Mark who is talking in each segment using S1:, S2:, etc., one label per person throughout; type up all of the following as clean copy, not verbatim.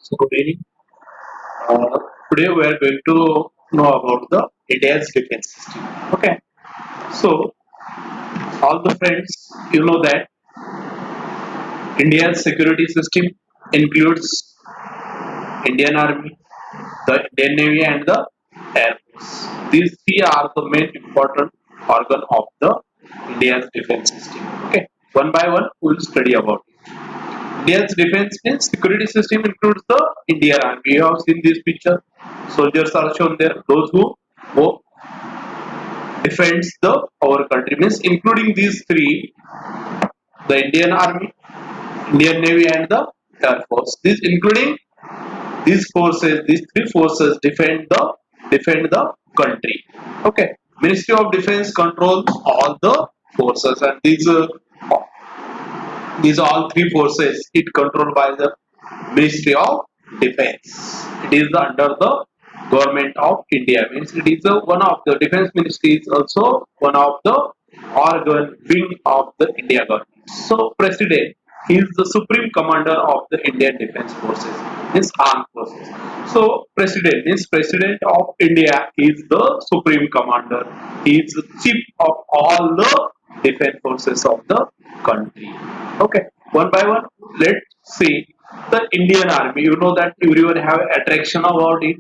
S1: So good evening. Uh, Today we are going to know about the India's defense system. Okay. So all the friends, you know that India's security system includes Indian Army, the Indian Navy, and the Air Force. These three are the main important organ of the India's defense system. Okay. One by one, we will study about it. India's defense means security system includes the Indian Army. You have seen this picture. Soldiers are shown there. Those who defends the our country means including these three: the Indian Army, Indian Navy, and the Air Force. This including these forces, these three forces defend the country. Okay. Ministry of Defense controls all the forces, and these all three forces it controlled by the Ministry of Defense. It is under the government of India. Means it is one of the defense ministry is also one of the organ wing of the India government. So president is the supreme commander of the Indian defense forces, means armed forces. So president means president of India is the supreme commander. He is the chief of all the defense forces of the country. Okay, one by one, let's see the Indian Army. You know that everyone have attraction about it,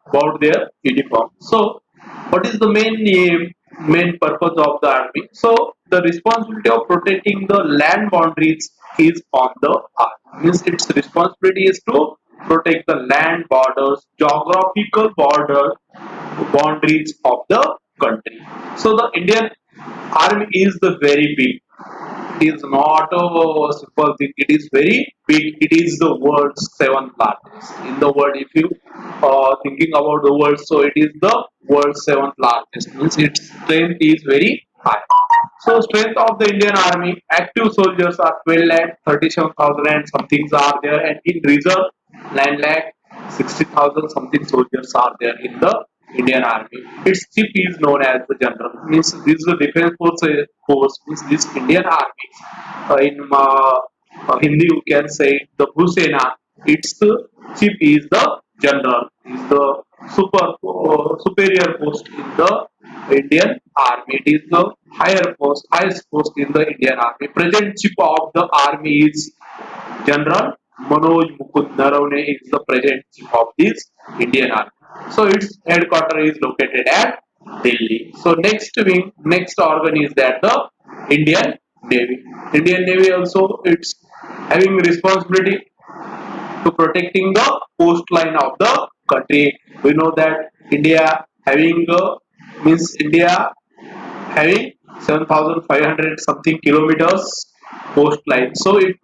S1: about their uniform. So, what is the main purpose of the army? So, the responsibility of protecting the land boundaries is on the army. Means its responsibility is to protect the land borders, geographical boundaries of the country. So, the Indian army is the very big. It is not a simple thing. It is very big. It is the world's seventh largest in the world. If you thinking about the world, so it is the world's seventh largest. Means its strength is very high. So strength of the Indian Army, active soldiers are 12 lakh 37,000 and something are there, and in reserve 9 lakh 60,000 something soldiers are there in the Indian Army. Its chief is known as the general. Means this is the defense force means this Indian Army. In Hindi you can say the Bhusena. Its chief is the general. Is the superior post in the Indian Army. It is the highest post in the Indian Army. Present chief of the army is General Manoj Mukund Naravne is the present chief of this Indian Army. So its headquarters is located at Delhi. So next organ is that the Indian Navy. Indian Navy also it's having responsibility to protecting the coastline of the country. We know that India having means India having 7,500 something kilometers coastline. So it's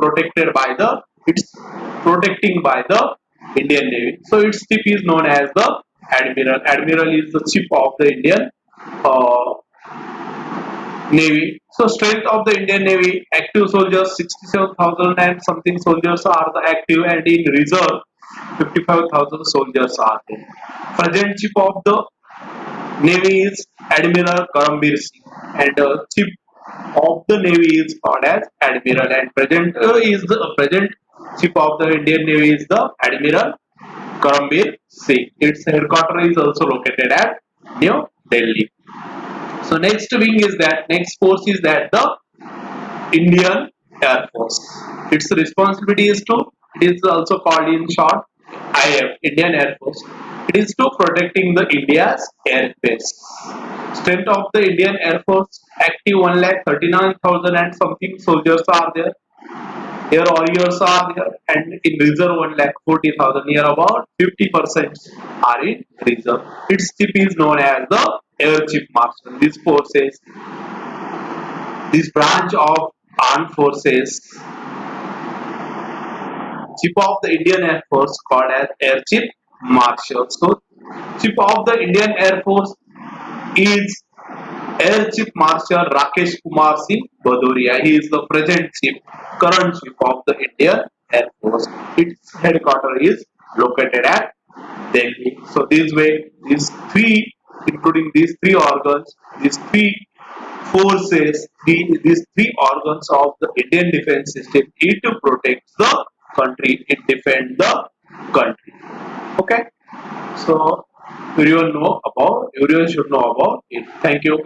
S1: protecting by the Indian Navy. So its chief is known as the admiral. Admiral is the chief of the Indian uh, Navy. So strength of the Indian Navy, active soldiers 67,000 and something soldiers are the active, and in reserve 55,000 soldiers are there. Present chief of the Navy is Admiral Karambir Singh, and chief of the Navy is called as Admiral, and present chief of the Indian Navy is the Admiral Karambir Singh. Its headquarters is also located at New Delhi. So next force is that the Indian Air Force. Its responsibility is to, it is also called in short IF, Indian Air Force. It is to protecting the India's airspace. Strength of the Indian Air Force, active 1 lakh 39,000 and something soldiers are there. Air warriors are there, and in reserve 1 lakh 40,000. Near about 50% are in reserve. Its chief is known as the Air Chief Marshal. These forces, this branch of armed forces, chief of the Indian Air Force called as Air Chief Marshal. So, chief of the Indian Air Force is Air Chief Marshal Rakesh Kumar Singh Bhadoria. He is the current chief of the Indian Air Force. Its headquarters is located at Delhi. So this way, including these three organs, these three forces, these three organs of the Indian defense system, it protects the country, it defends the country. Okay, so everyone should know about it. Thank you.